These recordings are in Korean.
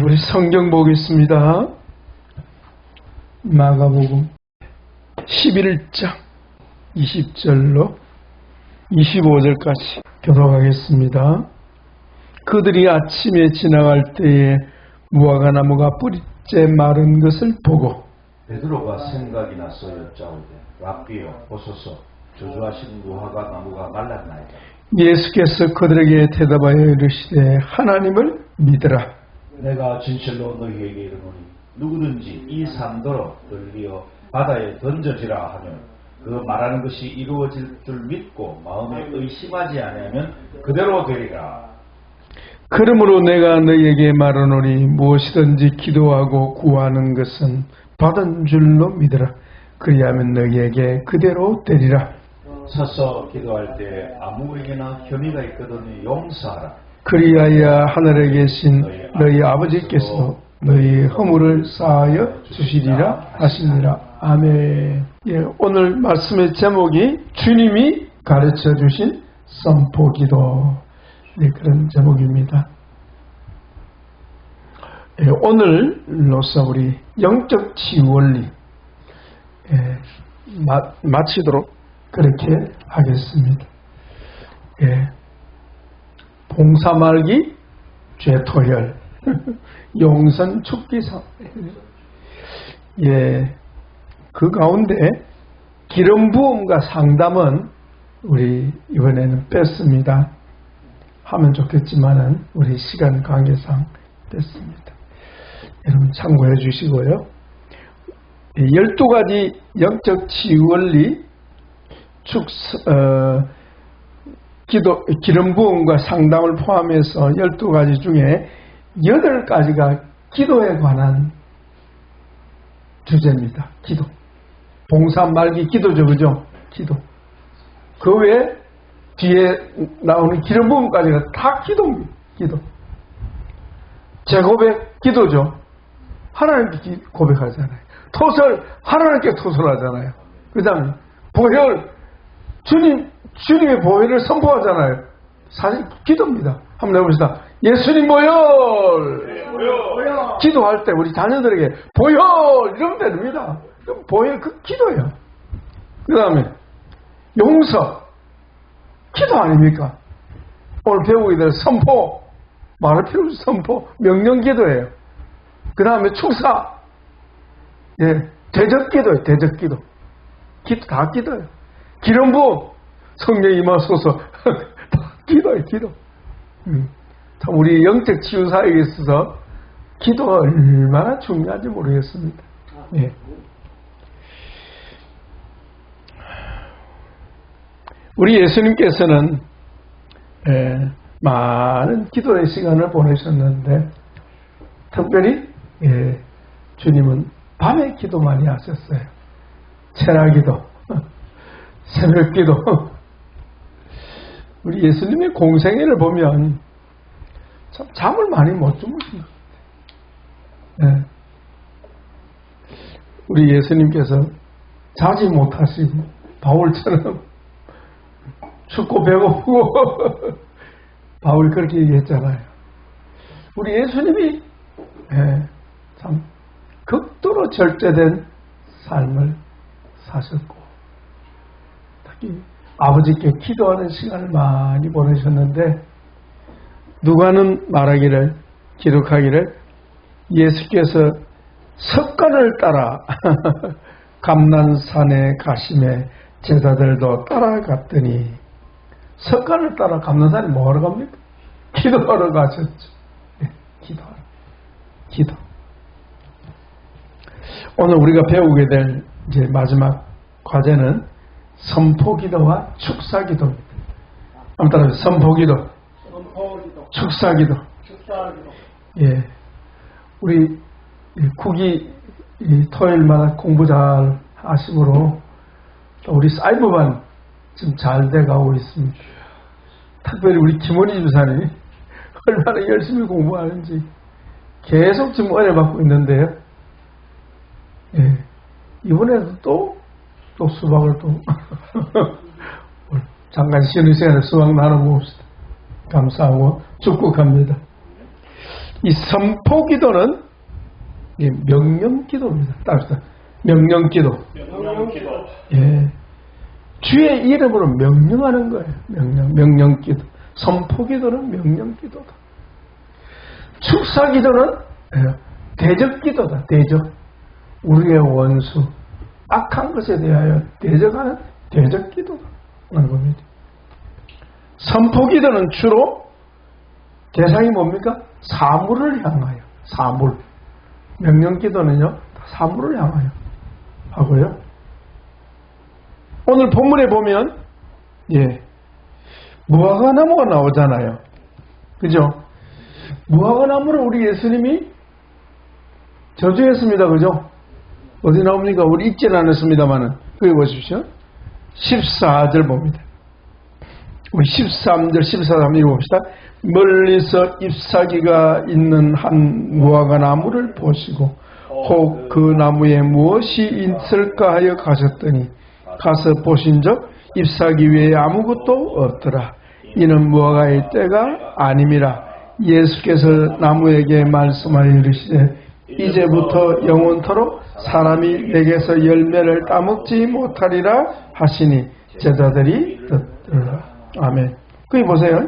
우리 성경 보겠습니다. 마가복음 11장 20절로 25절까지 교독하겠습니다. 그들이 아침에 지나갈 때에 무화과나무가 뿌리째 마른 것을 보고 베드로가 생각이 나서 여짜오되 랍비여 보소서 저주하신 무화과 나무가 말랐나이다. 예수께서 그들에게 대답하여 이르시되 하나님을 믿으라. 내가 진실로 너희에게 이르노니 누구든지 이 산더러 들리어 바다에 던져지라 하면 그 말하는 것이 이루어질 줄 믿고 마음에 의심하지 아니하면 그대로 되리라. 그러므로 내가 너희에게 말하노니 무엇이든지 기도하고 구하는 것은 받은 줄로 믿으라. 그리하면 너희에게 그대로 되리라. 서서 기도할 때 아무에게나 혐의가 있거든 용서하라. 그리하여 하늘에 계신 너희 아버지께서 너희 허물을 사하여 주시리라 하시니라. 아멘. 예, 오늘 말씀의 제목이 주님이 가르쳐 주신 선포기도. 네, 그런 제목입니다. 예, 오늘로서 우리 영적 치유 원리 마치도록 그렇게 하겠습니다. 예, 봉사 말기 죄토혈 용선 축기사. 예, 그 가운데 기름 부음과 상담은 우리 이번에는 뺐습니다. 하면 좋겠지만은 우리 시간 관계상 뺐습니다. 여러분 참고해 주시고요. 12가지 영적 치유 원리 기름 부음과 상담을 포함해서 12가지 중에 8가지가 기도에 관한 주제입니다. 기도. 봉사 말기 기도죠, 그죠? 기도. 그 외에 뒤에 나오는 기름 부음까지가 다 기도입니다. 기도. 재고백 기도죠. 하나님께 고백하잖아요. 토설 하나님께 토설하잖아요. 그 다음에 보혈 주님의 보혈을 선포하잖아요. 사실 기도입니다. 한번 해봅시다. 예수님 보혈! 네, 보혈! 기도할 때 우리 자녀들에게 보혈! 이러면 됩니다. 보혈 그 기도예요. 그 다음에 용서 기도 아닙니까? 오늘 배우게 될 선포, 말할 필요 없이 선포, 명령 기도예요. 그 다음에 축사, 예, 대적 기도예요. 대적 기도. 기도 다 기도예요. 기름 부음, 성령 임하소서. 다 기도예요. 기도. 참 우리 영적 치유사에 있어서 기도가 얼마나 중요한지 모르겠습니다. 예. 우리 예수님께서는 많은 기도의 시간을 보내셨는데 특별히 주님은 밤에 기도 많이 하셨어요. 철야기도, 새벽기도. 우리 예수님의 공생애를 보면 참 잠을 많이 못 주무십니다. 네. 우리 예수님께서 자지 못하시고 바울처럼 춥고 배고프고 바울이 그렇게 얘기했잖아요. 우리 예수님이 참 극도로 절제된 삶을 사셨고 특히 아버지께 기도하는 시간을 많이 보내셨는데 누가는 말하기를 기록하기를 예수께서 석간을 따라 감난산에 가심에 제자들도 따라갔더니 석간을 따라 감난산에 뭐하러 갑니까? 기도하러 가셨죠. 네, 기도하러. 기도. 오늘 우리가 배우게 될 이제 마지막 과제는 선포기도와 축사기도입니다. 한번 따라해보세요. 선포기도, 축사기도. 예, 우리 국이 토요일마다 공부 잘 하심으로 우리 사이버반 지금 잘 돼가고 있습니다. 특별히 우리 김원희 주사님이 얼마나 열심히 공부하는지 계속 지금 은혜받고 있는데요. 예, 이번에도 또 수박을 또 잠깐 쉬는 시간에 수박 나눠봅시다. 감사하고 축복합니다. 이 선포기도는 명령기도입니다. 따라서 명령기도. 예. 주의 이름으로 명령하는 거예요. 명령기도. 선포기도는 명령기도다. 축사기도는 대적기도다. 대적. 우리의 원수, 악한 것에 대하여 대적하는 대적기도다. 라는 겁니다. 선포기도는 주로 대상이 뭡니까? 사물을 향하여. 사물. 명령기도는요, 사물을 향하여 하고요. 오늘 본문에 보면, 무화과나무가 나오잖아요. 그죠? 무화과나무를 우리 예수님이 저주했습니다. 그죠? 어디 나옵니까? 우리 읽지는 않았습니다만은. 거기 보십시오. 14절 봅니다. 우리 13절, 14절 읽어봅시다. 멀리서 잎사귀가 있는 한 무화과나무를 보시고 혹 그 나무에 무엇이 있을까 하여 가셨더니 가서 보신즉 잎사귀 외에 아무것도 없더라. 이는 무화과의 때가 아님이라. 예수께서 나무에게 말씀하여 이르시되 이제부터 영원토록 사람이 내게서 열매를 따먹지 못하리라 하시니 제자들이 듣더라. 아멘. 거기 보세요.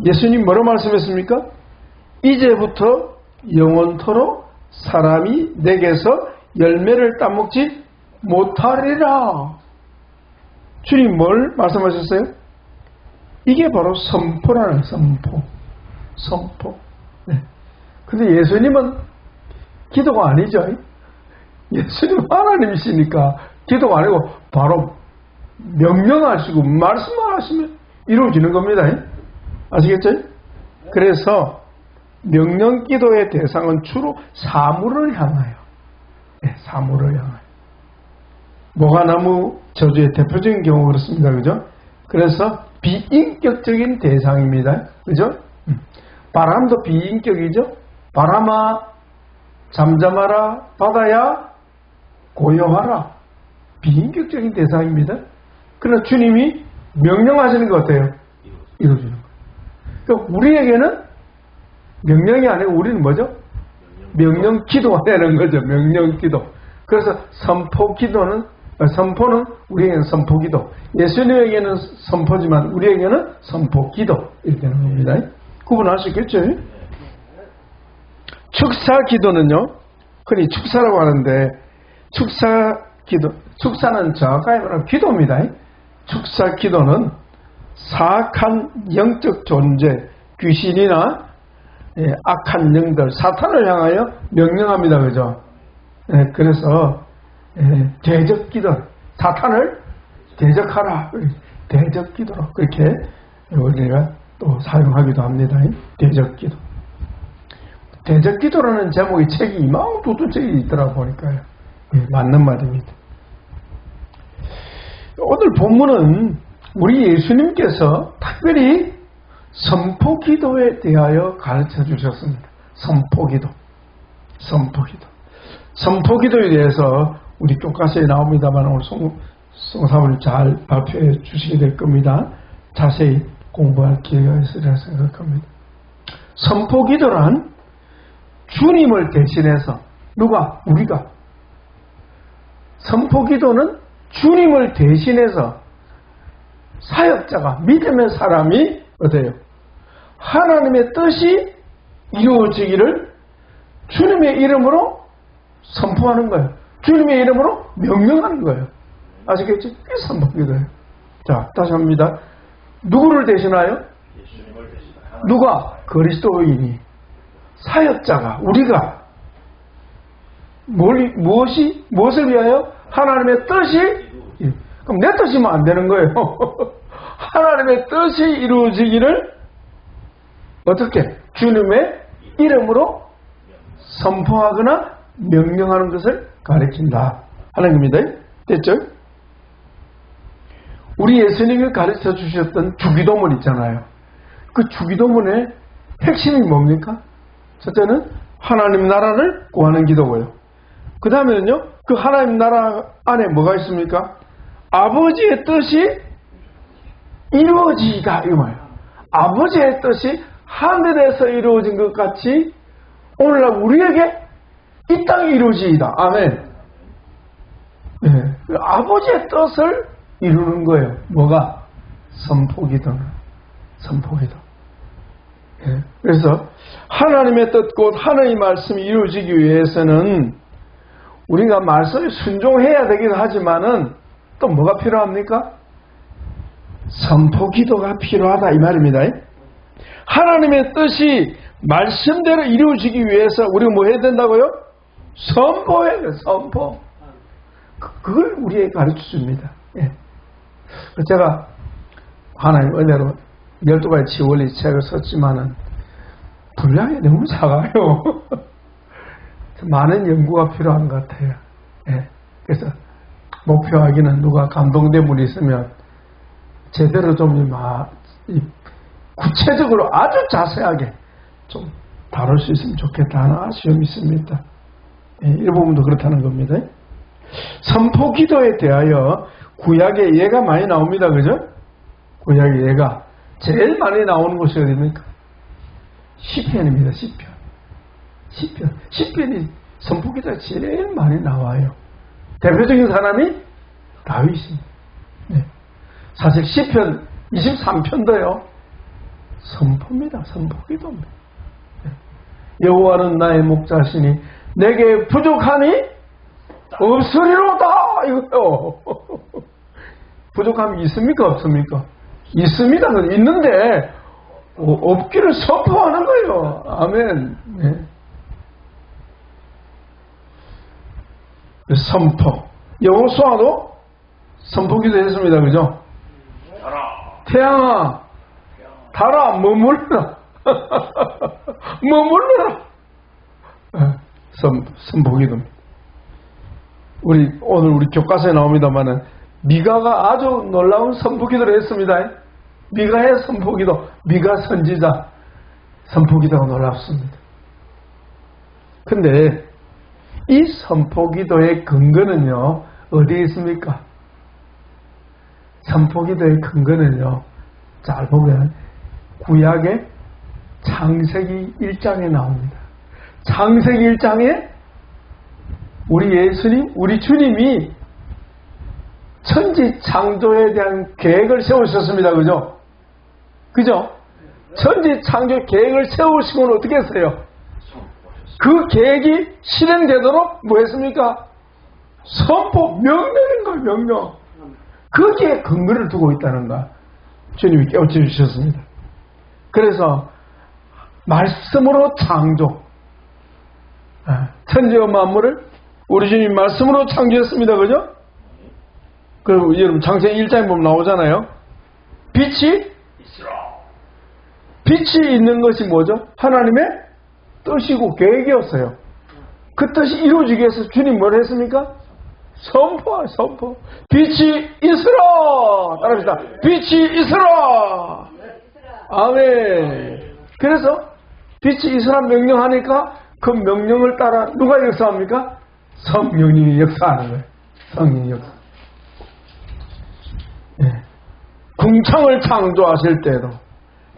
예수님 뭐로 말씀했습니까? 이제부터 영원토록 사람이 내게서 열매를 따먹지 못하리라. 주님 뭘 말씀하셨어요? 이게 바로 선포라는 선포. 선포. 근데 예수님은 기도가 아니죠. 예수님은 하나님이시니까 기도가 아니고 바로 명령하시고 말씀만 하시면 이루어지는 겁니다. 아시겠죠? 그래서 명령기도의 대상은 주로 사물을 향하여. 사물을 향하여. 무화과나무 저주의 대표적인 경우 그렇습니다. 그죠? 그래서 비인격적인 대상입니다. 그죠? 바람도 비인격이죠? 바람아 잠잠하라, 바다야 고요하라. 비인격적인 대상입니다. 그러나 주님이 명령하시는 것 같아요. 이루어지는 거예요. 그러니까 우리에게는 명령이 아니고 우리는 뭐죠? 명령기도가 되는 거죠. 명령기도. 그래서 선포는 우리에게는 선포기도. 예수님에게는 선포지만 우리에게는 선포기도. 이렇게 되는 겁니다. 구분할 수 있겠죠? 축사기도는요, 흔히 축사라고 하는데, 축사는 정확하게 말하면 기도입니다. 축사기도는 사악한 영적 존재, 귀신이나 악한 영들, 사탄을 향하여 명령합니다. 그죠? 그래서 대적기도, 사탄을 대적하라. 대적기도로 그렇게 우리가 또 사용하기도 합니다. 대적기도. 대적기도라는 제목의 책이 이만큼 책이 있더라고 보니까요. 맞는 말입니다. 오늘 본문은 우리 예수님께서 특별히 선포기도에 대하여 가르쳐 주셨습니다. 선포기도. 선포기도에 대해서 우리 교과서에 나옵니다만 오늘 송사분을 잘 발표해 주시게 될 겁니다. 자세히 공부할 기회가 있으리라 생각합니다. 선포기도란 주님을 대신해서 우리가 선포기도는 주님을 대신해서 사역자가 믿음의 사람이 어때요? 하나님의 뜻이 이루어지기를 주님의 이름으로 선포하는 거예요. 주님의 이름으로 명령하는 거예요. 아시겠죠? 그게 선포기도예요. 자, 다시 합니다. 누구를 대신하여? 누가? 그리스도인이. 사역자가, 우리가 무엇을 위하여? 하나님의 뜻이, 그럼 내 뜻이면 안 되는 거예요. 하나님의 뜻이 이루어지기를 어떻게? 주님의 이름으로 선포하거나 명령하는 것을 가르친다 하는 겁니다. 됐죠? 우리 예수님이 가르쳐 주셨던 주기도문 있잖아요. 그 주기도문의 핵심이 뭡니까? 첫째는 하나님 나라를 구하는 기도고요. 그 다음에는요, 그 하나님 나라 안에 뭐가 있습니까? 아버지의 뜻이 이루어지다, 이 말이에요. 아버지의 뜻이 하늘에서 이루어진 것 같이 오늘날 우리에게 이 땅에 이루어지이다. 아멘. 네. 아버지의 뜻을 이루는 거예요. 뭐가? 선포기도는. 선포기도. 네. 그래서 하나님의 뜻 곧 하나님의 말씀이 이루어지기 위해서는 우리가 말씀에 순종해야 되기도 하지만은 또 뭐가 필요합니까? 선포기도가 필요하다 이 말입니다. 하나님의 뜻이 말씀대로 이루어지기 위해서 우리가 뭐 해야 된다고요? 선포해야 돼요. 선포. 그걸 우리에게 가르쳐 줍니다. 예. 제가 하나님 은혜로 12가지 치원리 책을 썼지만은 분량이 너무 작아요. 많은 연구가 필요한 것 같아요. 예. 그래서 목표하기는 누가 감동된 분이 있으면 제대로 좀 구체적으로 아주 자세하게 좀 다룰 수 있으면 좋겠다 하는 아쉬움이 있습니다. 예, 이 부분도 그렇다는 겁니다. 선포 기도에 대하여 구약에 예가 많이 나옵니다. 그죠? 구약에 예가 제일 많이 나오는 곳이 어디입니까? 시편입니다. 시편이 선포 기도에 제일 많이 나와요. 대표적인 사람이 다윗입니다. 네. 사실 시편 23편도요. 선포입니다. 선포 기도입니다. 네. 여호와는 나의 목자시니 내게 부족하니 없으리로다 이거요. 부족함이 있습니까? 없습니까? 있습니다. 있는데 없기를 선포하는 거예요. 아멘. 네. 선포. 여호수아도 선포기도 했습니다. 그죠? 태양아 달아 머물러라. 머물러라. 선포기도입니다. 오늘 우리 교과서에 나옵니다만은 미가가 아주 놀라운 선포기도를 했습니다. 미가의 선포기도, 미가 선지자 선포기도가 놀랍습니다. 근데 이 선포기도의 근거는요 어디에 있습니까? 선포기도의 근거는요 잘 보면 구약의 창세기 1장에 나옵니다. 창세기 1장에 우리 예수님, 우리 주님이 천지 창조에 대한 계획을 세우셨습니다. 그죠? 그죠? 천지 창조 계획을 세우시고는 어떻게 했어요? 그 계획이 실행되도록 뭐 했습니까? 선포, 명령인 거예요, 명령. 거기에 근거를 두고 있다는 거 주님이 깨우쳐 주셨습니다. 그래서 말씀으로 창조, 천지와 만물을 우리 주님 말씀으로 창조했습니다. 그죠? 그리고 여러분 창세기 1장에 보면 나오잖아요. 빛이 있는 것이 뭐죠? 하나님의 뜻이고 계획이었어요. 그 뜻이 이루어지기 위해서 주님 뭘 했습니까? 선포. 빛이 있으라. 따라합시다. 빛이 있으라. 아멘. 그래서 빛이 있으라 명령하니까 그 명령을 따라 누가 역사합니까? 성령님이 역사하는 거예요. 성령이 역사. 네. 궁창을 창조하실 때도,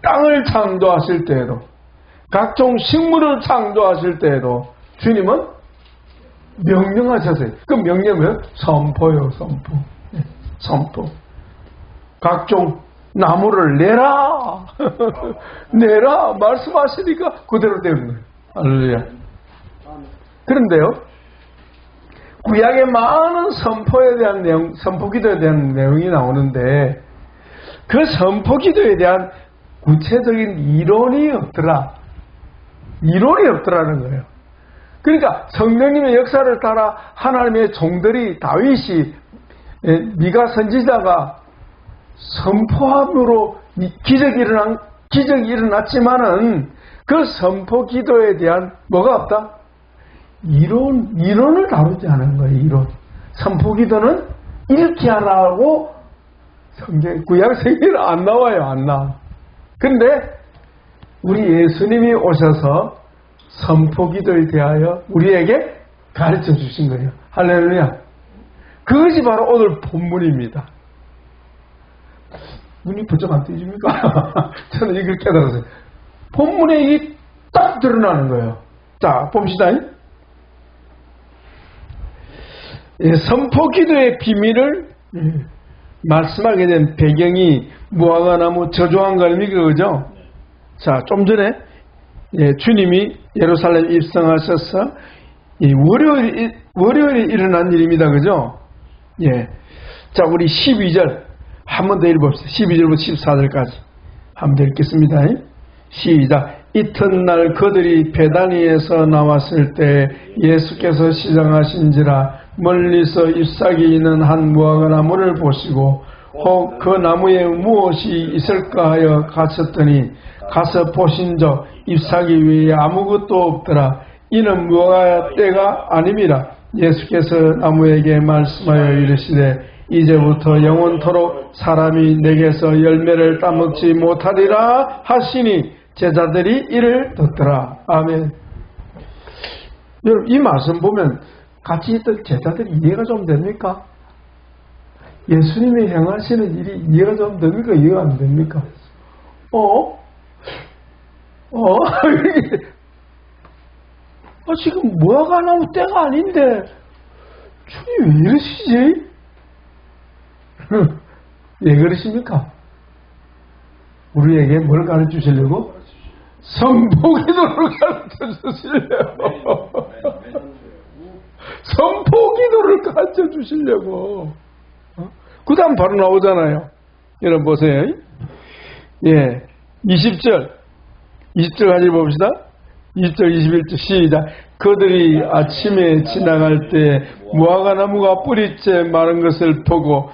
땅을 창조하실 때도, 각종 식물을 창조하실 때도 주님은 명령하셨어요. 그 명령은 선포요, 선포. 네. 선포. 각종 나무를 내라. 내라. 말씀하시니까 그대로 되는 거예요. 할렐루야. 그런데요, 구약의 많은 선포에 대한 내용, 선포기도에 대한 내용이 나오는데 그 선포기도에 대한 구체적인 이론이 없더라. 이론이 없더라는 거예요. 그러니까 성령님의 역사를 따라 하나님의 종들이 다윗이 미가 선지자가 선포함으로 기적이 일어났지만은 그 선포기도에 대한 뭐가 없다? 이론을 다루지 않은 거예요. 이론. 선포기도는 이렇게 하라고 구약 성경에는 안 나와요. 안 나와. 근데 우리 예수님이 오셔서 선포기도에 대하여 우리에게 가르쳐 주신 거예요. 할렐루야. 그것이 바로 오늘 본문입니다. 눈이 번쩍 안 뜨십니까? 저는 이걸 깨달았어요. 본문에 이 딱 드러나는 거예요. 자, 봅시다. 선포 기도의 비밀을 말씀하게 된 배경이 무화과나무 저조한 거 아닙니까? 그죠? 자, 좀 전에 주님이 예루살렘 입성하셔서 월요일에 일어난 일입니다. 그죠? 예. 자, 우리 12절 한 번 더 읽어봅시다. 12절부터 14절까지 한 번 더 읽겠습니다. 시작. 이튿날 그들이 베다니에서 나왔을 때 예수께서 시장하신지라 멀리서 잎사귀 있는 한 무화과나무를 보시고 혹 그 나무에 무엇이 있을까 하여 가셨더니 가서 보신저 잎사귀 위에 아무것도 없더라. 이는 무화과 때가 아님이라. 예수께서 나무에게 말씀하여 이르시되 이제부터 영원토록 사람이 내게서 열매를 따먹지 못하리라 하시니 제자들이 이를 듣더라. 아멘. 여러분, 이 말씀 보면 같이 있던 제자들이 이해가 좀 됩니까? 예수님이 행하시는 일이 이해가 좀 됩니까? 이해가 안 됩니까? 지금 무화과 나무 때가 아닌데 주님 왜 이러시지? 왜 그러십니까? 우리에게 뭘 가르쳐 주시려고? 선포 기도를 가르쳐 주시려고. 선포 기도를 가르쳐 주시려고. 그 다음 바로 나오잖아요. 여러분 보세요. 예. 20절 같이 봅시다. 20절, 21절 시작. 그들이 아침에 지나갈 때 무화과 나무가 뿌리째 마른 것을 보고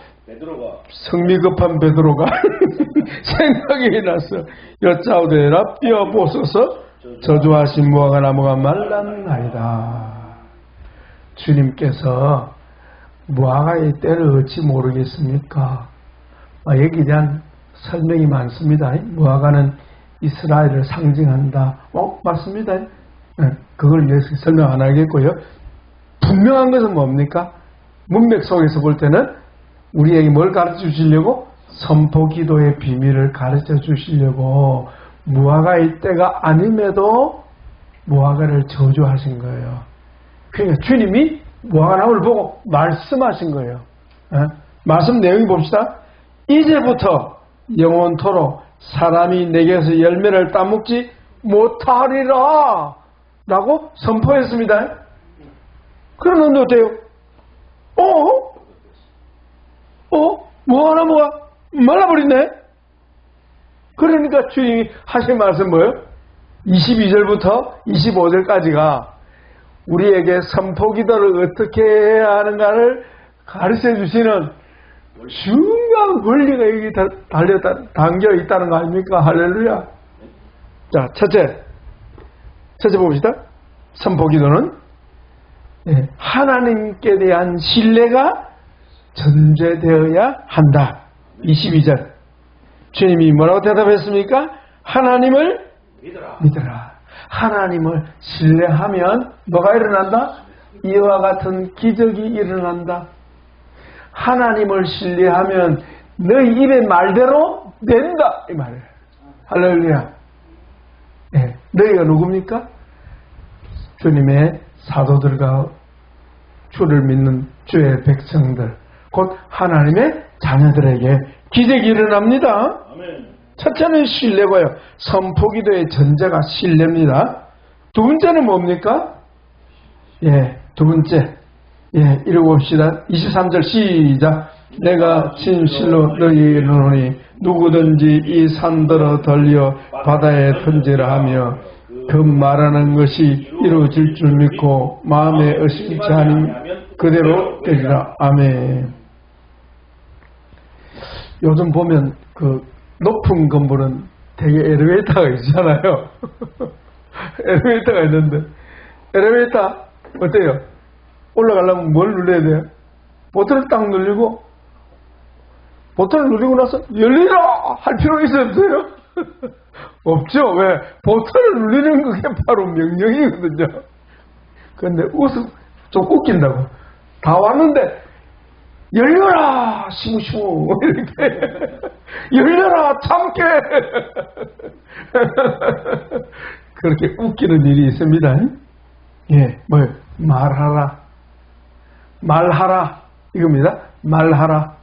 성미 급한 베드로가 생각이 나서 여짜오되 라삐어 보소서 저주하신 무화과 나무가 말랐나이다. 주님께서 무화과의 때를 어찌 모르겠습니까? 여기에 대한 설명이 많습니다. 무화과는 이스라엘을 상징한다. 맞습니다. 그걸 위해서 설명 안 하겠고요. 분명한 것은 뭡니까? 문맥 속에서 볼 때는 우리에게 뭘 가르쳐 주시려고? 선포 기도의 비밀을 가르쳐 주시려고 무화과의 때가 아님에도 무화과를 저주하신 거예요. 그러니까 주님이 무화과 나무를 보고 말씀하신 거예요. 말씀 내용이 봅시다. 이제부터 영원토록 사람이 내게서 열매를 따먹지 못하리라 라고 선포했습니다. 그러는데 어때요? 무화과 나무가 말라버리네? 그러니까 주님이 하신 말씀 뭐예요? 22절부터 25절까지가 우리에게 선포기도를 어떻게 해야 하는가를 가르쳐 주시는 중요한 원리가 여기 담겨 있다는 거 아닙니까? 할렐루야. 자, 첫째 봅시다. 선포기도는 하나님께 대한 신뢰가 전제되어야 한다. 22절 주님이 뭐라고 대답했습니까? 하나님을 믿어라. 하나님을 신뢰하면 뭐가 일어난다? 이와 같은 기적이 일어난다. 하나님을 신뢰하면 너희 입의 말대로 된다. 이 말이에요. 할렐루야. 너희가 누굽니까? 주님의 사도들과 주를 믿는 주의 백성들, 곧 하나님의 자녀들에게 기적이 일어납니다. 아멘. 첫째는 신뢰고요. 선포기도의 전제가 신뢰입니다. 두 번째는 뭡니까? 두 번째. 읽어봅시다. 23절 시작. 내가 진실로 너희에게 이르노니 누구든지 이 산더러 덜려 바다에 던지라 하며 그 말하는 것이 이루어질 줄 믿고 마음에 의심치 않으면 그대로 되리라. 아멘. 요즘 보면 그 높은 건물은 되게 엘리베이터가 있잖아요. 엘리베이터가 있는데 엘리베이터 어때요? 올라가려면 뭘 눌러야 돼요? 버튼을 딱 누르고 버튼을 누르고 나서 열리라 할 필요가 있어요? 없어요? 없죠. 왜? 버튼을 누르는 그게 바로 명령이거든요. 그런데 좀 웃긴다고. 다 왔는데 열려라 시무시무 이렇게 열려라 참깨 그렇게 웃기는 일이 있습니다. 예, 뭐요? 말하라 이겁니다. 말하라.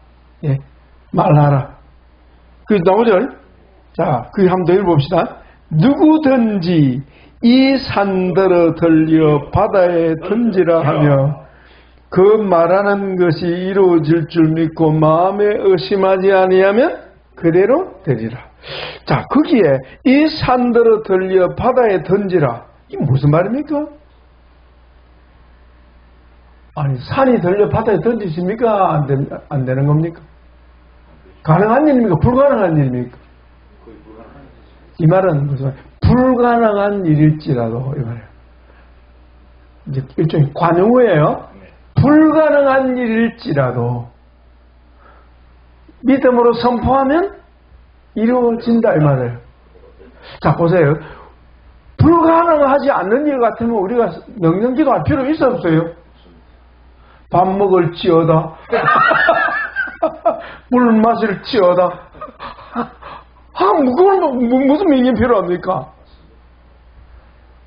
예, 말하라. 그 나오죠? 자, 그 한번 더 읽어봅시다. 누구든지 이 산들어 들려 바다에 던지라 하며 그 말하는 것이 이루어질 줄 믿고 마음에 의심하지 아니하면 그대로 되리라. 자, 거기에 이 산들어 들려 바다에 던지라. 이게 무슨 말입니까? 아니, 산이 들려 바다에 던지십니까? 안 되는 겁니까? 가능한 일입니까? 불가능한 일입니까? 이 말은 무슨 말? 불가능한 일일지라도 이 말이에요. 이제 일종의 관용어예요. 불가능한 일일지라도 믿음으로 선포하면 이루어진다 이 말이에요. 자, 보세요. 불가능하지 않는 일 같으면 우리가 명령기도할 필요 있어 없어요? 밥 먹을지어다 물 마실지어다. 그건 무슨 명령이 필요합니까?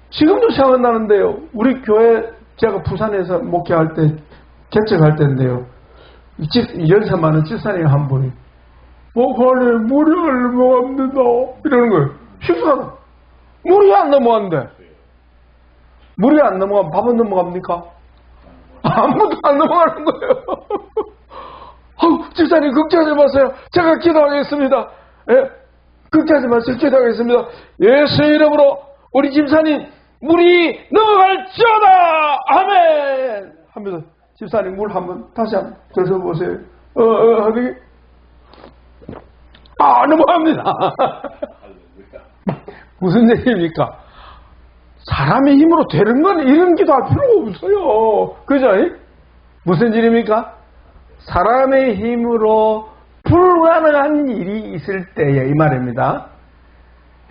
지금도 생각나는데요. 우리 교회 제가 부산에서 목회할 때 개척할 때인데요. 연세 많은 집사님 한 분이 목회에 물이 안 넘어갑니다 이러는 거예요. 식사하다 물이 안 넘어간대. 물이 안 넘어가면 밥은 넘어갑니까? 아무도 안 넘어가는 거예요. 집사님 걱정하지 마세요. 제가 기도하겠습니다. 예? 걱정하지 마세요. 기도하겠습니다. 예수 이름으로 우리 집사님 물이 넘어갈지어다 아멘 하면서 집사님 물 한번 다시 한번 드셔보세요. 어디? 넘어갑니다. 무슨 얘기입니까? 사람의 힘으로 되는 건 이런 기도할 필요가 없어요. 그죠? 무슨 일입니까? 사람의 힘으로 불가능한 일이 있을 때에 이 말입니다.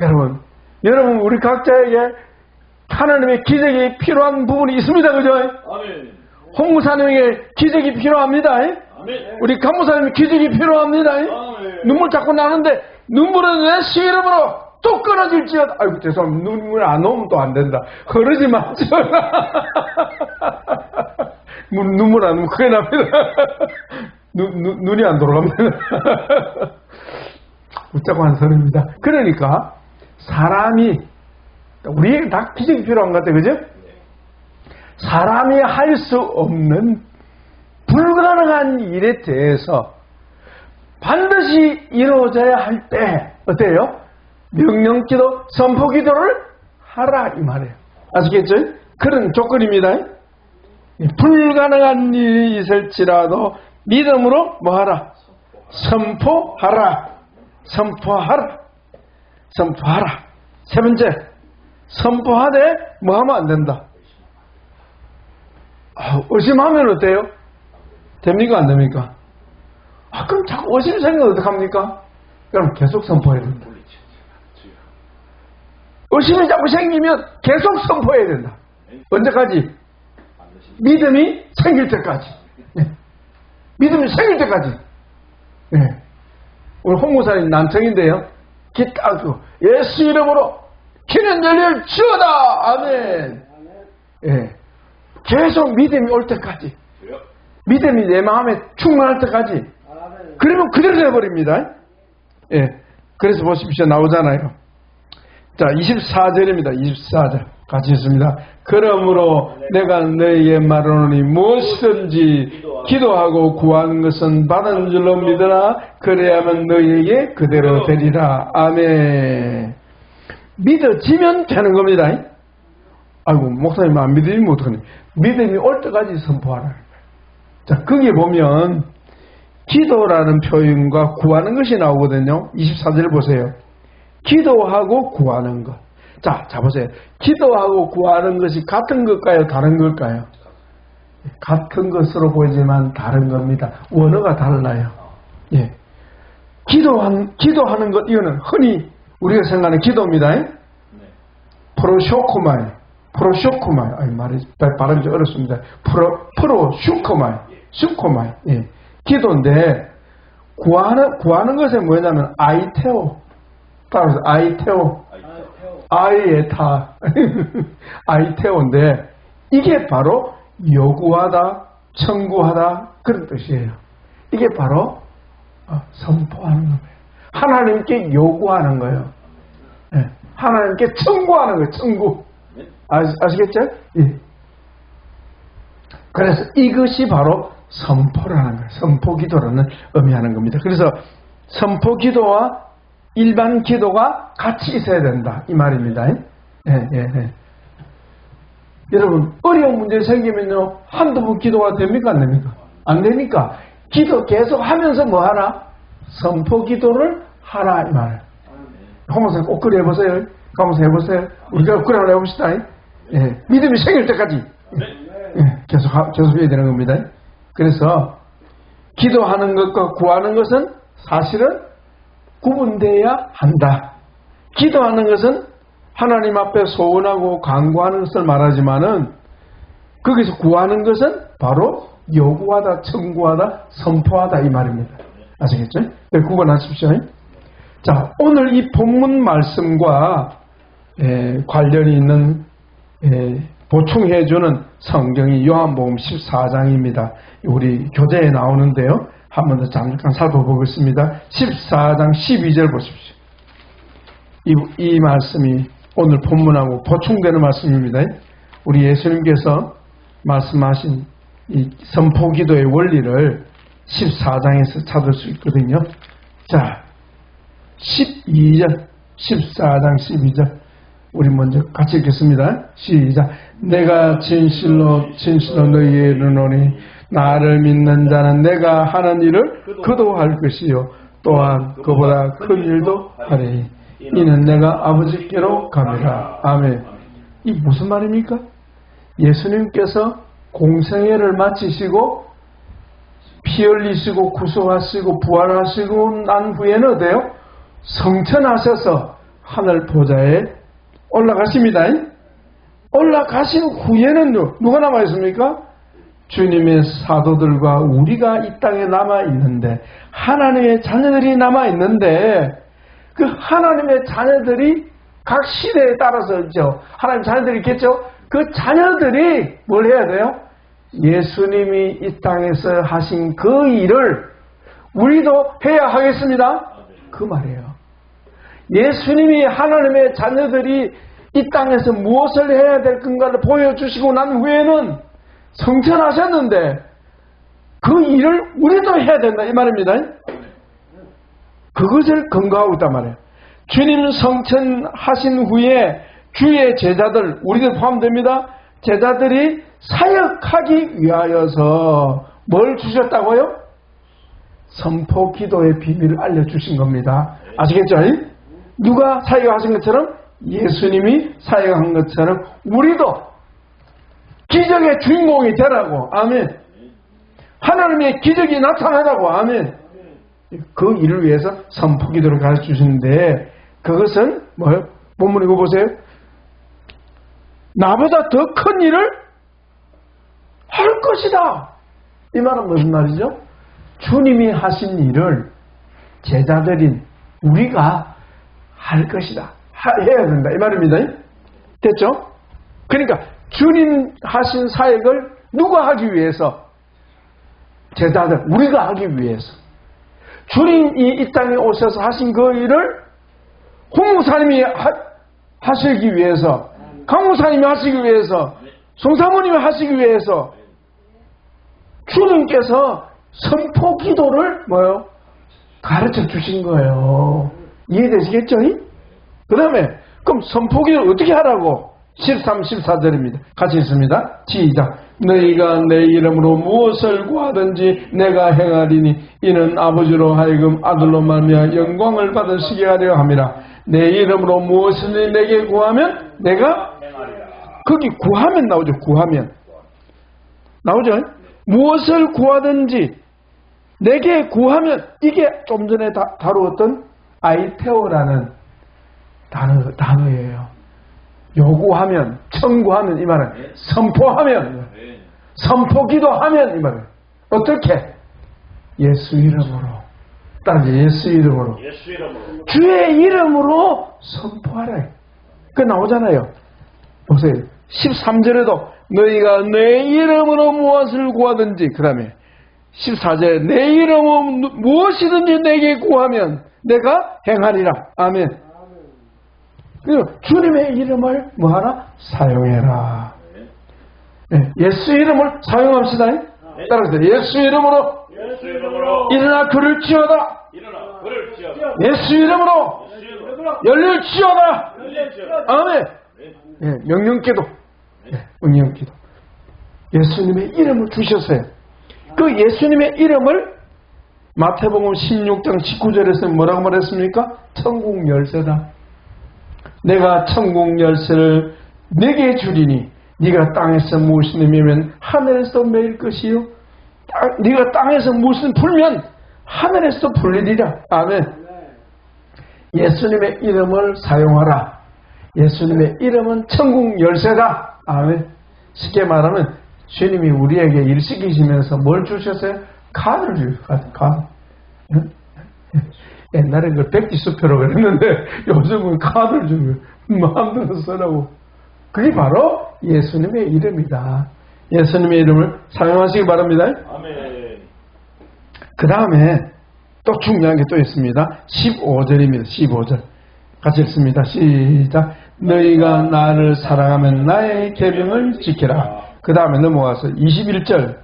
여러분 우리 각자에게 하나님의 기적이 필요한 부분이 있습니다. 그죠? 아멘. 홍무사님에게 기적이 필요합니다. 아멘. 우리 간무사님에게 기적이 필요합니다. 아멘. 눈물 자꾸 나는데 눈물은 예수 이름으로 또 끊어질지어다. 아이고 죄송합니다. 눈물 안 오면 또 안 된다. 그러지 마죠. 눈물 안 오면 큰일 납니다. 눈이 안 돌아갑니다. 웃자고 한 소리입니다. 그러니까 사람이 우리에게 다 기적이 필요한 것 같아요. 그죠? 사람이 할 수 없는 불가능한 일에 대해서 반드시 이루어져야 할 때 어때요? 명령기도, 선포기도를 하라 이 말이에요. 아시겠죠? 그런 조건입니다. 불가능한 일이 있을지라도 믿음으로 뭐하라? 선포하라. 선포하라. 선포하라. 세 번째, 선포하되 뭐하면 안 된다. 의심하면 어때요? 됩니까? 안 됩니까? 그럼 자꾸 의심 생기면 어떡합니까? 그럼 계속 선포해야 된다. 의심이 자꾸 생기면 계속 선포해야 된다. 언제까지? 믿음이 생길 때까지. 네. 믿음이 생길 때까지. 네. 우리 홍무사님 난청인데요. 기 따고 예수 이름으로 귀는 열릴지어다. 아멘. 네. 계속 믿음이 올 때까지. 믿음이 내 마음에 충만할 때까지. 그러면 그대로 되어버립니다. 예. 그래서 보십시오. 나오잖아요. 자, 24절입니다. 24절. 같이 있습니다. 그러므로 내가 너희에게 말하노니 무엇이든지 기도하고 구하는 것은 받은 줄로 믿으라. 그래야만 너희에게 그대로 되리라. 아멘. 믿어지면 되는 겁니다. 아이고, 목사님 안 믿으면 어떡하니? 믿음이 올 때까지 선포하라. 자, 거기 보면 기도라는 표현과 구하는 것이 나오거든요. 24절 보세요. 기도하고 구하는 것. 자 보세요. 기도하고 구하는 것이 같은 것일까요? 다른 걸까요? 같은 것으로 보이지만 다른 겁니다. 원어가 달라요. 예. 기도하는 것, 이거는 흔히 우리가 생각하는 기도입니다. 프로쇼코마이. 말이 발음이 좀 어렵습니다. 프로슈코마이. 슈코마이. 예. 기도인데 구하는 것에 뭐냐면 아이테오. 따라서 아이테오. 아이에타. 아이테오인데 이게 바로 요구하다, 청구하다 그런 뜻이에요. 이게 바로 선포하는 거예요. 하나님께 요구하는 거예요. 네. 하나님께 청구하는 거예요. 청구. 아시겠죠? 예. 그래서 이것이 바로 선포라는 거예요. 선포기도라는 의미하는 겁니다. 그래서 선포기도와 일반 기도가 같이 있어야 된다 이 말입니다. 예, 예, 예. 여러분 어려운 문제 생기면요 한두 번 기도가 됩니까 안 됩니까? 안 되니까 기도 계속 하면서 뭐 하나? 선포기도를 하라 이 말이에요. 한번 꼭 그래 해보세요. 가면서 해보세요. 우리가 그래 한번 해봅시다. 예. 믿음이 생길 때까지 예. 계속 해야 되는 겁니다. 그래서 기도하는 것과 구하는 것은 사실은 구분되어야 한다. 기도하는 것은 하나님 앞에 소원하고 간구하는 것을 말하지만은 거기서 구하는 것은 바로 요구하다, 청구하다, 선포하다 이 말입니다. 아시겠죠? 구분하십시오. 자, 오늘 이 본문 말씀과 관련이 있는 보충해주는 성경이 요한복음 14장입니다. 우리 교재에 나오는데요. 한 번 더 잠깐 살펴보겠습니다. 14장 12절 보십시오. 이 말씀이 오늘 본문하고 보충되는 말씀입니다. 우리 예수님께서 말씀하신 이 선포기도의 원리를 14장에서 찾을 수 있거든요. 자, 12절, 14장 12절. 우리 먼저 같이 읽겠습니다. 시작. 내가 진실로 너희에게 이르노니 나를 믿는 자는 내가 하는 일을 그도 할 것이요 또한 그보다 큰 일도 하리니 이는 내가 아버지께로 가미라. 아멘. 이 무슨 말입니까? 예수님께서 공생애를 마치시고 피 흘리시고 구속하시고 부활하시고 난 후에는 어때요? 성천하셔서 하늘 보좌에 올라가십니다. 올라가신 후에는 누가 남아있습니까? 주님의 사도들과 우리가 이 땅에 남아있는데 하나님의 자녀들이 남아있는데 그 하나님의 자녀들이 각 시대에 따라서 있죠. 하나님의 자녀들이 있겠죠. 그 자녀들이 뭘 해야 돼요? 예수님이 이 땅에서 하신 그 일을 우리도 해야 하겠습니다. 그 말이에요. 예수님이 하나님의 자녀들이 이 땅에서 무엇을 해야 될 건가를 보여주시고 난 후에는 성천하셨는데 그 일을 우리도 해야 된다 이 말입니다. 그것을 근거하고 있단 말이에요. 주님 성천하신 후에 주의 제자들, 우리들 포함됩니다. 제자들이 사역하기 위하여서 뭘 주셨다고요? 선포 기도의 비밀을 알려주신 겁니다. 아시겠죠? 누가 사역하신 것처럼 예수님이 사역한 것처럼 우리도 기적의 주인공이 되라고. 아멘. 하나님의 기적이 나타나라고. 아멘. 그 일을 위해서 선포기도를 가르쳐주시는데 그것은 뭐예요? 본문 이거 보세요. 나보다 더 큰 일을 할 것이다. 이 말은 무슨 말이죠? 주님이 하신 일을 제자들인 우리가 할 것이다. 해야 된다. 이 말입니다. 됐죠? 그러니까 주님 하신 사역을 누가 하기 위해서? 제자들, 우리가 하기 위해서. 주님이 이 땅에 오셔서 하신 그 일을 홍목사님이 하시기 위해서, 강목사님이 하시기 위해서, 송사모님이 하시기 위해서 주님께서 선포 기도를 뭐요? 가르쳐 주신 거예요. 이해되시겠죠? 그 다음에 그럼 선포 기도를 어떻게 하라고? 13, 14절입니다. 같이 있습니다. 시작. 너희가 내 이름으로 무엇을 구하든지 내가 행하리니 이는 아버지로 하여금 아들로 말미암아 영광을 받으시게 하려 함이라. 내 이름으로 무엇을 내게 구하면 내가 거기 구하면 나오죠. 구하면 나오죠. 무엇을 구하든지 내게 구하면 이게 좀 전에 다루었던 아이테오라는 단어예요. 요구하면, 청구하면 이 말은 선포하면, 선포기도하면 이 말은 어떻게? 예수 이름으로. 따라서 예수 이름으로. 예수 이름으로. 주의 이름으로 선포하라. 그 나오잖아요. 보세요. 13절에도 너희가 내 이름으로 무엇을 구하든지, 그 다음에 14절에 내 이름으로 무엇이든지 내게 구하면 내가 행하리라. 아멘. 그리고 주님의 이름을 뭐하라? 사용해라. 네, 예수 이름을 사용합시다. 따라서 예수 이름으로 일어나 그를 치어다. 예수 이름으로 열릴지어다. 아멘. 네, 명령기도. 네, 명령기도. 예수님의 이름을 주셨어요. 그 예수님의 이름을 마태복음 16장 19절에서 뭐라고 말했습니까? 천국 열쇠다. 내가 천국 열쇠를 네게 주리니 네가 땅에서 무엇을 내면 하늘에서 매일 것이요, 네가 땅에서 무엇을 풀면 하늘에서 풀리리라. 아멘. 예수님의 이름을 사용하라. 예수님의 이름은 천국 열쇠다. 아멘. 쉽게 말하면 주님이 우리에게 일 시키시면서 뭘 주셨어요? 카드를 주셨어요. 카드. 옛날엔 그 백지수표로 그랬는데 요즘은 카드를 주고 마음대로 쓰라고. 그게 바로 예수님의 이름이다. 예수님의 이름을 사용하시기 바랍니다. 아멘. 그 다음에 또 중요한 게 또 있습니다. 15절입니다. 15절. 같이 읽습니다. 시작. 너희가 나를 사랑하면 나의 계명을 지키라. 그 다음에 넘어가서 21절.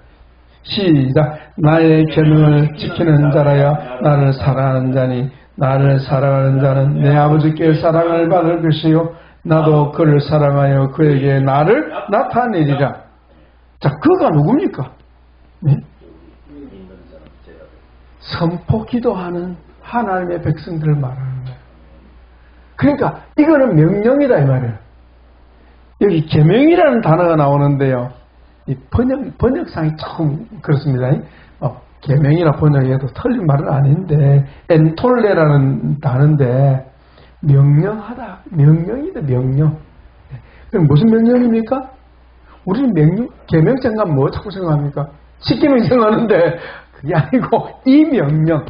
시작. 나의 계명을 지키는 자라야 나를 사랑하는 자니 나를 사랑하는 자는 내 아버지께 사랑을 받을 것이요 나도 그를 사랑하여 그에게 나를 나타내리라. 자, 그가 누굽니까? 네? 선포 기도하는 하나님의 백성들을 말하는 거예요. 그러니까 이거는 명령이다 이 말이에요. 여기 계명이라는 단어가 나오는데요. 이 번역상이 조금 그렇습니다. 계명이나 번역해도 틀린 말은 아닌데 엔톨레라는 단어인데 명령하다. 명령이다. 명령. 그럼 무슨 명령입니까? 우리는 명령, 계명 생각하면 뭐 자꾸 생각합니까? 십계명 생각하는데 그게 아니고 이 명령.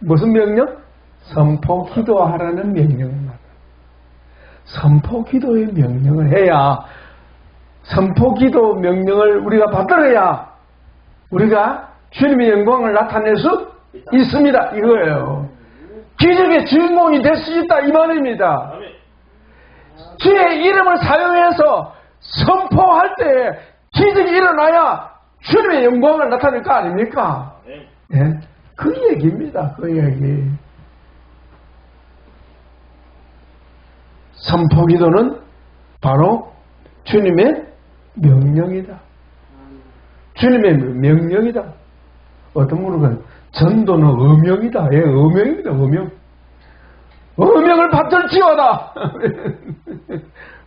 무슨 명령? 선포 기도하라는 명령입니다. 선포 기도의 명령을 해야, 선포 기도 명령을 우리가 받들어야 우리가 주님의 영광을 나타낼 수 있습니다. 이거예요. 기적의 주인공이 될 수 있다 이 말입니다. 주의 이름을 사용해서 선포할 때 기적이 일어나야 주님의 영광을 나타낼 거 아닙니까? 네? 그 얘기입니다. 그 얘기. 선포 기도는 바로 주님의 명령이다. 주님의 명령이다. 어떤 분은 전도는 어명이다. 예, 어명입니다. 어명. 어명을 받들지어다.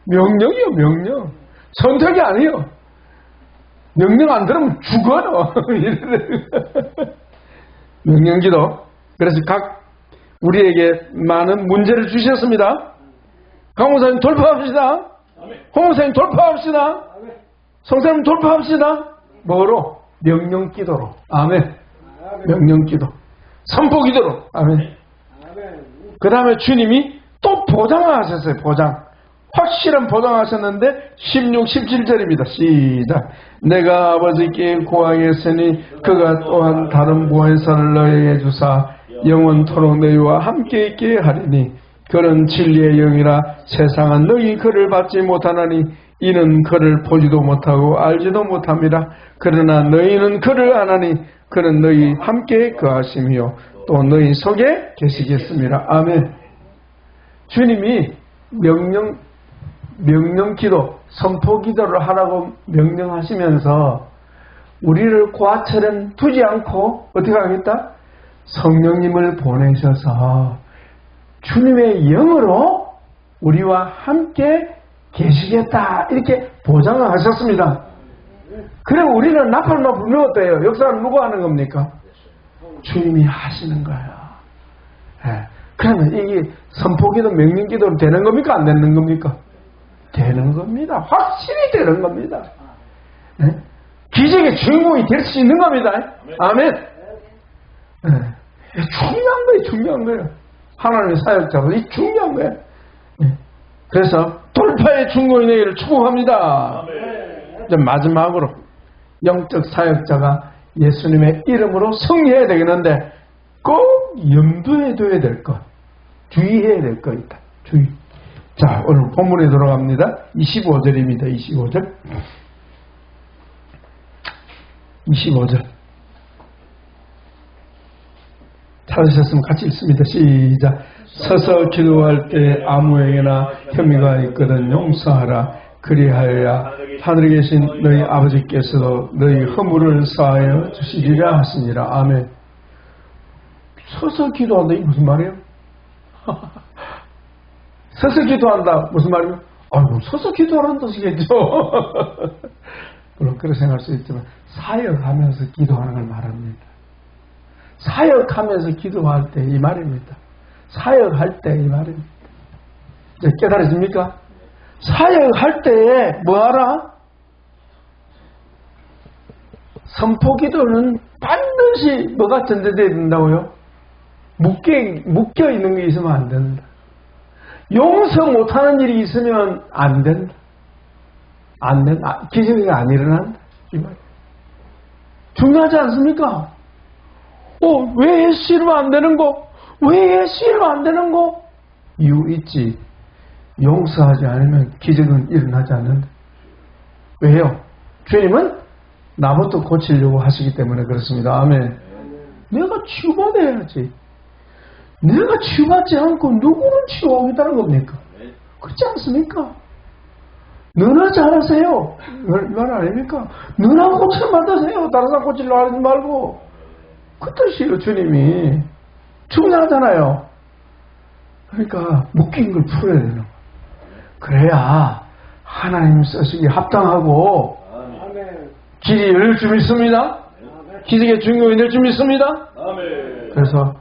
명령이요, 명령. 선택이 아니에요. 명령 안 들으면 죽어요. 명령기도. 그래서 각 우리에게 많은 문제를 주셨습니다. 강목사님 돌파합시다. 홍목사님 돌파합시다. 성사님 돌파합시다. 뭐로? 명령기도로. 아멘. 명령기도. 선포기도로. 아멘. 그 다음에 주님이 또 보장을 하셨어요. 보장. 확실한 보장을 하셨는데 16, 17절입니다. 시작. 내가 아버지께 구하겠으니 그가 또한 다른 보혜사를 너희에게 주사 영원토록 너희와 함께 있게 하리니 그는 진리의 영이라 세상은 너희 그를 받지 못하나니 이는 그를 보지도 못하고 알지도 못함이라. 그러나 너희는 그를 아나니 그는 너희 함께 거하시며 또 너희 속에 계시겠습니다. 아멘. 주님이 명령기도, 선포기도를 하라고 명령하시면서 우리를 고아처럼 두지 않고 어떻게 하겠다? 성령님을 보내셔서 주님의 영으로 우리와 함께 계시겠다 이렇게 보장을 하셨습니다. 그럼 우리는 나팔만 불면 어때요? 역사는 누가 하는 겁니까? 주님이 하시는 거예요. 네. 그러면 이게 선포기도 명령기도로 되는 겁니까? 안 되는 겁니까? 되는 겁니다. 확실히 되는 겁니다. 네? 기적의 주인공이 될 수 있는 겁니다. 아멘. 중요한 거예요. 중요한 거예요. 하나님의 사역자로 이 중요한 거예요. 그래서 돌파의 중고인에게를 축복합니다. 이제 마지막으로 영적 사역자가 예수님의 이름으로 승리해야 되겠는데 꼭 염두에 둬야 될 것, 주의해야 될 거 있다. 주의. 자, 오늘 본문에 들어갑니다. 25절입니다. 25절. 25절. 찾으셨으면 같이 읽습니다. 시작. 서서 기도할 때 아무에게나 혐의가 있거든 용서하라. 그리하여야 하늘에 계신 너희 아버지께서도 너희 허물을 사하여 주시리라 하시니라. 아멘. 서서 기도한다. 이게 무슨 말이에요? 서서 기도한다. 무슨 말이에요? 아이고, 서서 기도하라는 뜻이겠죠. 물론 그렇게 생각할 수 있지만 사역하면서 기도하는 걸 말합니다. 사역하면서 기도할 때 이 말입니다. 사역할 때 이 말입니다. 이제 깨달으십니까? 사역할 때에 뭐하라? 선포기도는 반드시 뭐가 전제되어야 된다고요? 묶여 있는 게 있으면 안 된다. 용서 못하는 일이 있으면 안 된다. 안 된다. 기적이 안 일어난다. 이 말. 중요하지 않습니까? 왜 예수이면 안 되는 거? 왜 예수이면 안 되는 거? 이유 있지. 용서하지 않으면 기적은 일어나지 않는다. 왜요? 주님은 나부터 고치려고 하시기 때문에 그렇습니다. 아멘. 내가 치유받아야지. 내가 치유받지 않고 누구를 치유하겠다는 겁니까? 그렇지 않습니까? 너나 잘하세요. 이말 아닙니까? 너나 고치를 받으세요. 다른 사람 고치려고 하지 말고. 그 뜻이에요. 주님이. 중요하잖아요. 그러니까 묶인 걸 풀어야 되는 거예요. 그래야 하나님 쓰시기에 합당하고 길이 열릴 줄 믿습니다. 기적의 중요이 될 줄 믿습니다. 그래서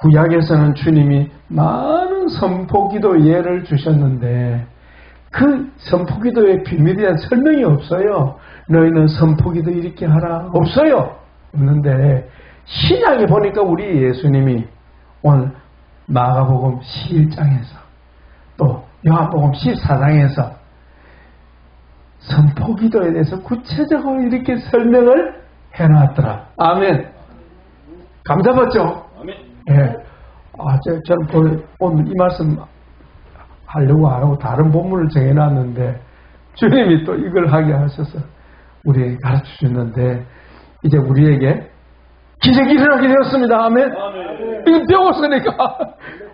구약에서는 주님이 많은 선포기도 예를 주셨는데 그 선포기도의 비밀에 대한 설명이 없어요. 너희는 선포기도 이렇게 하라. 없어요. 없는데 신약에 보니까 우리 예수님이 오늘 마가복음 11장에서 또 요한복음 14장에서 선포기도에 대해서 구체적으로 이렇게 설명을 해놨더라. 아멘. 감잡았죠? 아멘. 예. 저는 오늘 이 말씀 하려고 안 하고 다른 본문을 정해놨는데 주님이 또 이걸 하게 하셔서 우리에게 가르쳐 주셨는데 이제 우리에게 기적이 일어나게 되었습니다. 아멘. 아멘. 이거 배웠으니까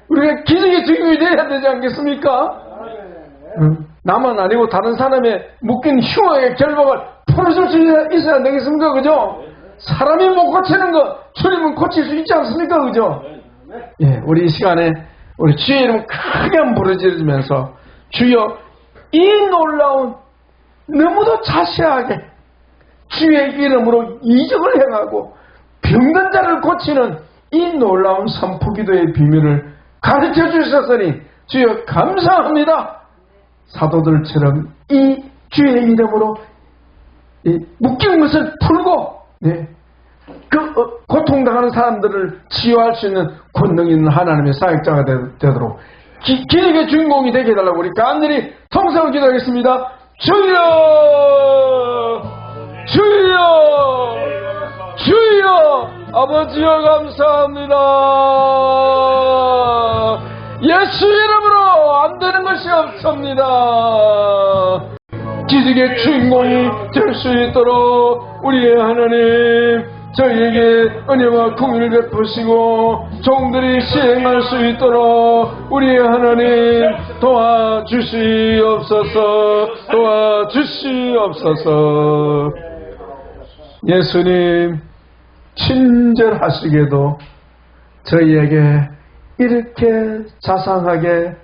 우리가 기적의 주인공이 되어야 되지 않겠습니까? 나만 아니고 다른 사람의 묶인 흉악의 결박을 풀어줄 수 있어야 안 되겠습니까? 그죠? 사람이 못 고치는 거 주님은 고칠 수 있지 않습니까? 그죠? 예, 우리 이 시간에 우리 주의 이름 크게 한번 부르짖으면서 주여 이 놀라운 너무도 자세하게 주의 이름으로 이적을 행하고 병든 자를 고치는 이 놀라운 선포기도의 비밀을 가르쳐 주셨으니 주여 감사합니다. 사도들처럼 이 주의 이름으로 이 묶인 것을 풀고 그 고통당하는 사람들을 치유할 수 있는 권능 있는 하나님의 사역자가 되도록 기적의 주인공이 되게 해달라고 우리 간절히 통성을 기도하겠습니다. 주여 주여 주여 아버지여 감사합니다. 예수 이름으로 안 되는 것이 없습니다. 기적의 주인공이 될 수 있도록 우리의 하나님 저희에게 은혜와 긍휼을 베푸시고 종들이 시행할 수 있도록 우리의 하나님 도와주시옵소서. 도와주시옵소서. 예수님 친절하시게도 저희에게 이렇게 자상하게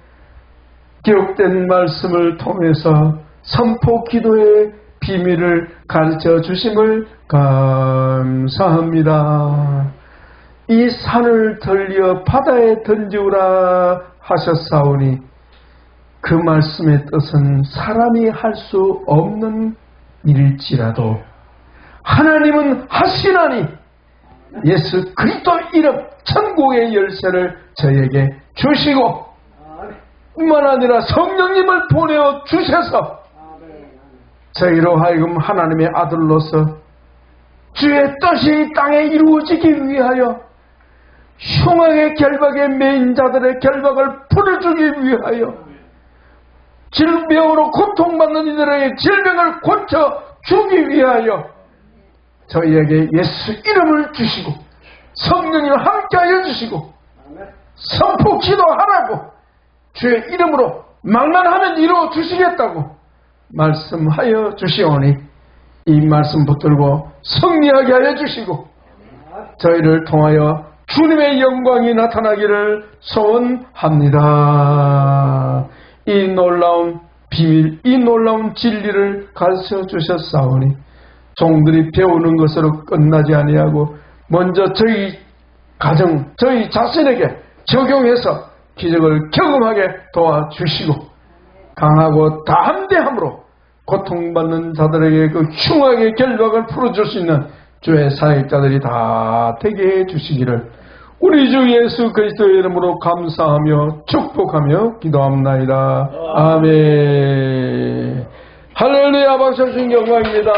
기록된 말씀을 통해서 선포 기도의 비밀을 가르쳐 주심을 감사합니다. 이 산을 돌려 바다에 던지우라 하셨사오니 그 말씀의 뜻은 사람이 할 수 없는 일일지라도 하나님은 하시나니 예수 그리스도 이름 천국의 열쇠를 저에게 주시고 뿐만 아니라 성령님을 보내어 주셔서 저희로 하여금 하나님의 아들로서 주의 뜻이 이 땅에 이루어지기 위하여 흉악의 결박에 매인 자들의 결박을 풀어주기 위하여 질병으로 고통받는 이들에게 질병을 고쳐주기 위하여 저희에게 예수 이름을 주시고 성령님을 함께하여 주시고 선포 기도하라고 주의 이름으로 말만 하면 이루어 주시겠다고 말씀하여 주시오니 이 말씀 붙들고 승리하게 하여 주시고 저희를 통하여 주님의 영광이 나타나기를 소원합니다. 이 놀라운 비밀, 이 놀라운 진리를 가르쳐 주셨사오니 종들이 배우는 것으로 끝나지 아니하고 먼저 저희 가정, 저희 자신에게 적용해서 기적을 경험하게 도와주시고 강하고 담대함으로 고통받는 자들에게 그 흉악의 결박을 풀어줄 수 있는 주의 사역자들이 다 되게 해주시기를 우리 주 예수 그리스도의 이름으로 감사하며 축복하며 기도합나이다. 아멘. 할렐루야. 박수 주신 영광입니다.